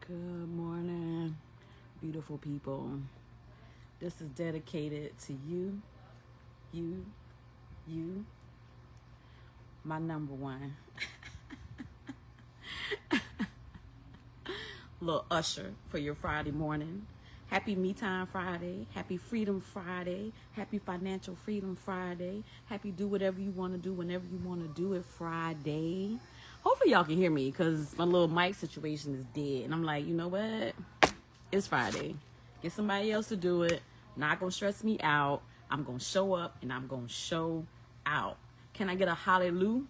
Good morning, beautiful people. This is dedicated to you, my number one. Little usher for your Friday morning. Happy Me Time Friday. Happy Freedom Friday. Happy Financial Freedom Friday. Happy do whatever you want to do whenever you want to do it Friday. Hopefully y'all can hear me because my little mic situation is dead. And I'm like, you know what? It's Friday. Get somebody else to do it. Not going to stress me out. I'm going to show up and I'm going to show out. Can I get a hallelujah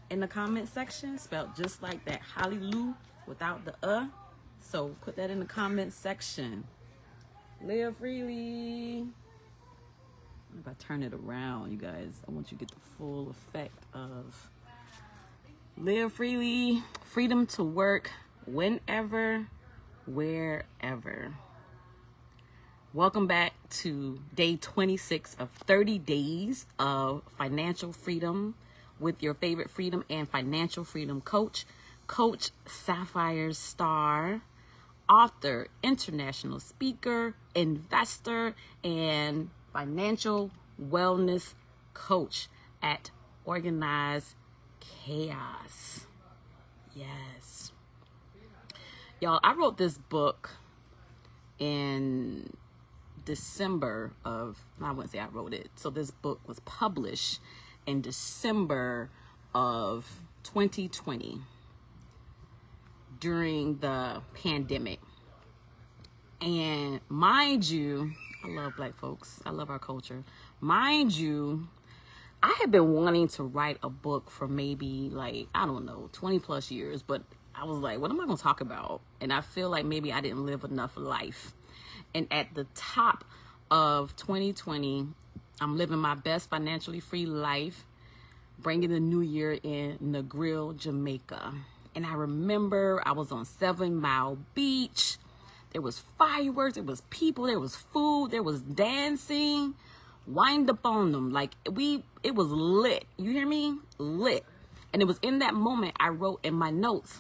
in the comment section? Spelled just like that. Hallelujah without the So put that in the comment section. Live freely. If I turn it around, you guys, I want you to get the full effect of live freely, freedom to work whenever, wherever. Welcome back to day 26 of 30 days of financial freedom with your favorite freedom and financial freedom coach, Coach Sapphire Star, author, international speaker, investor, and financial wellness coach at Organized Chaos. Yes. Y'all, I wrote this book in December of, I wouldn't say I wrote it. So this book was published in December of 2020 during the pandemic. And mind you, I love Black folks. I love our culture. Mind you, I had been wanting to write a book for maybe 20 plus years, but I was like, what am I going to talk about? And I feel like maybe I didn't live enough life. And at the top of 2020, I'm living my best financially free life, bringing the new year in Negril, Jamaica. And I remember I was on 7 Mile Beach. There was fireworks, there was people, there was food, there was dancing. Wind up on them. It was lit. You hear me? Lit. And it was in that moment I wrote in my notes,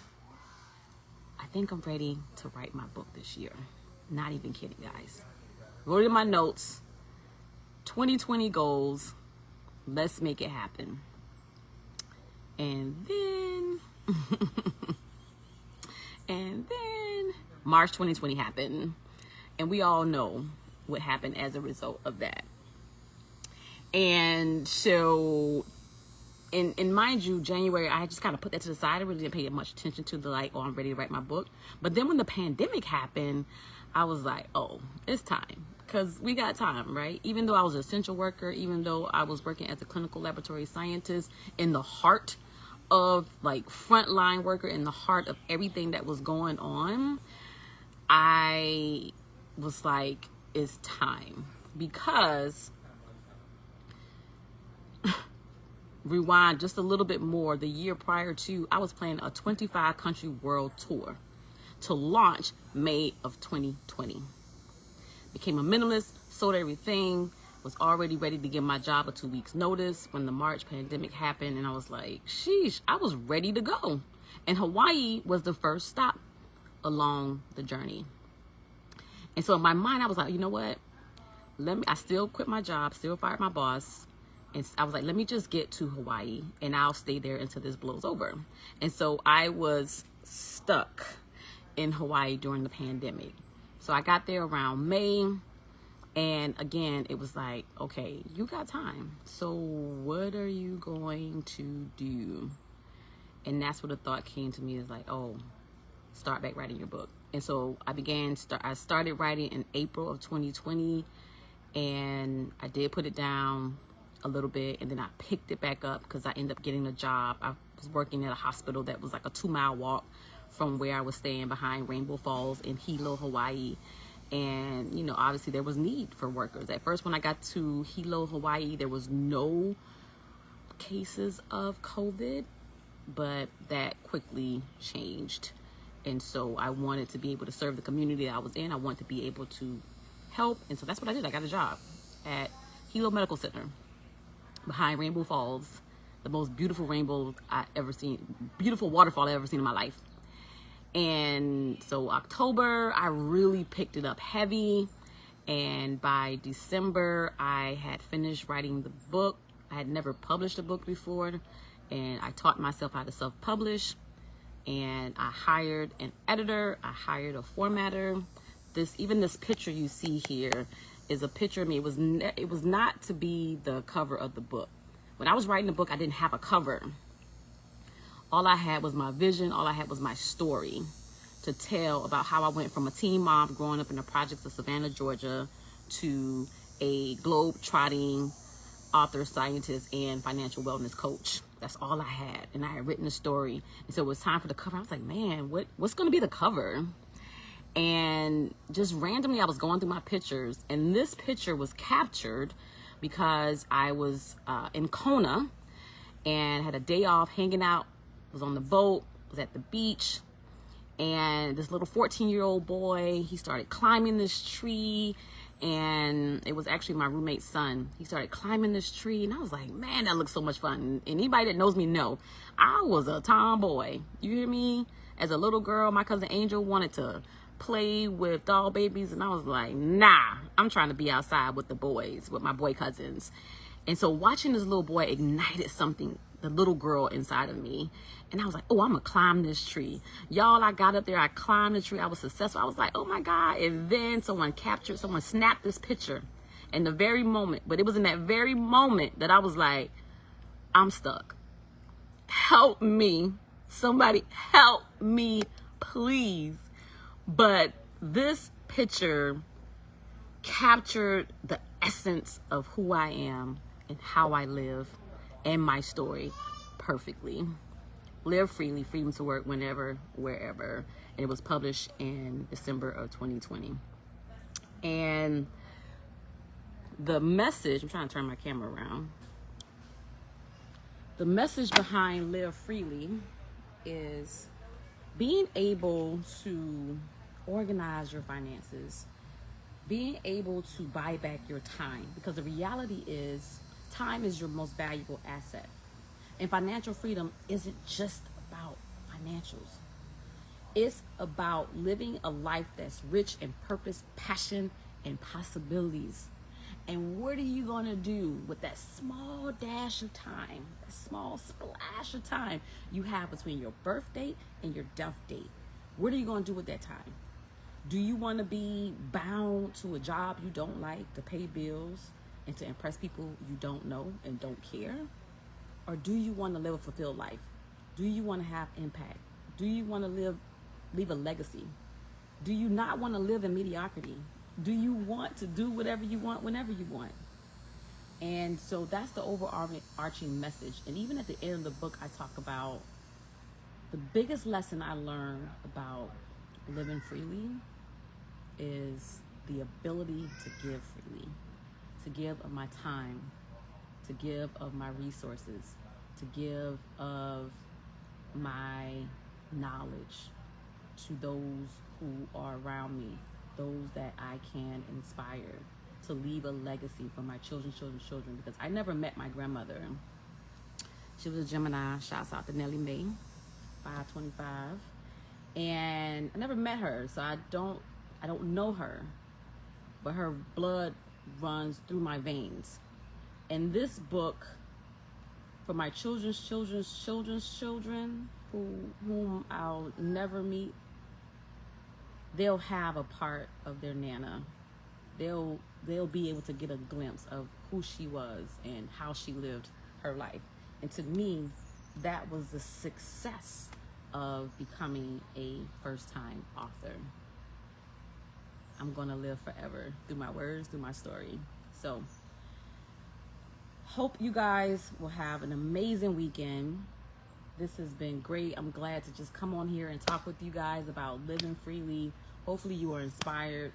I think I'm ready to write my book this year. Not even kidding, guys. Wrote in my notes, 2020 goals. Let's make it happen. And then March 2020 happened. And we all know what happened as a result of that. And so, in mind you, January, I just kind of put that to the side. I really didn't pay much attention to I'm ready to write my book. But then when the pandemic happened, I was like, oh, it's time. Because we got time, right? Even though I was an essential worker, even though I was working as a clinical laboratory scientist in the heart of frontline worker, in the heart of everything that was going on, I was like, it's time. Because rewind just a little bit more, the year prior to, I was planning a 25 country world tour to launch May of 2020. Became a minimalist, sold everything, was already ready to give my job a 2 weeks notice when the March pandemic happened. And I was like, sheesh, I was ready to go. And Hawaii was the first stop along the journey. And so in my mind, I was like, you know what? I still quit my job, still fired my boss. And I was like, let me just get to Hawaii and I'll stay there until this blows over. And so I was stuck in Hawaii during the pandemic. So I got there around May. And again, it was like, okay, you got time. So what are you going to do? And that's what a thought came to me, is like, oh, start back writing your book. And so I started writing in April of 2020. And I did put it down a little bit, and then I picked it back up because I ended up getting a job. I was working at a hospital that was like a 2-mile walk from where I was staying behind Rainbow Falls in Hilo, Hawaii. And, obviously there was need for workers. At first, when I got to Hilo, Hawaii, there was no cases of COVID, but that quickly changed. And so I wanted to be able to serve the community that I was in. I wanted to be able to help. And so that's what I did. I got a job at Hilo Medical Center behind Rainbow Falls, the most beautiful rainbow I ever seen, beautiful waterfall I ever seen in my life. And so October, I really picked it up heavy. And by December, I had finished writing the book. I had never published a book before. And I taught myself how to self-publish. And I hired an editor. I hired a formatter. Even this picture you see here is a picture of me. It was not to be the cover of the book. When I was writing the book, I didn't have a cover. All I had was my vision. All I had was my story to tell about how I went from a teen mom growing up in the projects of Savannah, Georgia, to a globe-trotting author, scientist, and financial wellness coach. That's all I had. And I had written a story. And so it was time for the cover. I was like, man, what's going to be the cover? And just randomly, I was going through my pictures. And this picture was captured because I was in Kona and had a day off hanging out, was on the boat, was at the beach. And this little 14-year-old boy, he started climbing this tree. And it was actually my roommate's son. He started climbing this tree. And I was like, man, that looks so much fun. And anybody that knows me know, I was a tomboy. You hear me? As a little girl, my cousin Angel wanted to play with doll babies. And I was like, nah, I'm trying to be outside with the boys, with my boy cousins. And so watching this little boy ignited something, the little girl inside of me. And I was like, oh, I'm going to climb this tree. Y'all, I got up there. I climbed the tree. I was successful. I was like, oh, my God. And then someone snapped this picture in the very moment. But it was in that very moment that I was like, I'm stuck. Help me. Somebody help me, please. But this picture captured the essence of who I am and how I live and my story perfectly. Live freely, freedom to work whenever, wherever. And it was published in December of 2020. And the message, I'm trying to turn my camera around. The message behind Live Freely is being able to organize your finances, being able to buy back your time, because the reality is time is your most valuable asset. And financial freedom isn't just about financials. It's about living a life that's rich in purpose, passion, and possibilities. And what are you going to do with that small dash of time, that small splash of time you have between your birth date and your death date? What are you going to do with that time? Do you want to be bound to a job you don't like to pay bills and to impress people you don't know and don't care? Or do you want to live a fulfilled life? Do you want to have impact? Do you want to leave a legacy? Do you not want to live in mediocrity? Do you want to do whatever you want whenever you want? And so that's the overarching message. And even at the end of the book, I talk about the biggest lesson I learned about living freely is the ability to give freely, to give of my time, to give of my resources, to give of my knowledge to those who are around me, those that I can inspire, to leave a legacy for my children, because I never met my grandmother. She was a Gemini. Shouts out to Nellie Mae, 525. And I never met her, so I don't know her, but her blood runs through my veins. And this book, for my children's children, whom I'll never meet, they'll have a part of their Nana. They'll be able to get a glimpse of who she was and how she lived her life. And to me, that was the success of becoming a first-time author. I'm gonna live forever through my words, through my story. So, hope you guys will have an amazing weekend. This has been great. I'm glad to just come on here and talk with you guys about living freely. Hopefully you are inspired.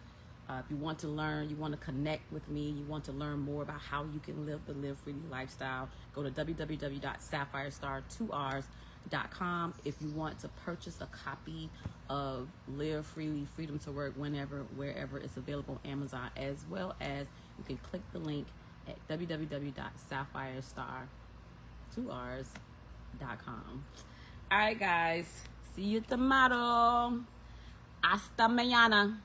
If you want to learn, you want to connect with me, you want to learn more about how you can live the Live Freely lifestyle, go to www.sapphirestar2rs.com. If you want to purchase a copy of Live Freely, Freedom to Work, whenever, wherever, it's available on Amazon, as well as you can click the link at www.sapphirestar2rs.com. All right, guys. See you tomorrow. Hasta mañana.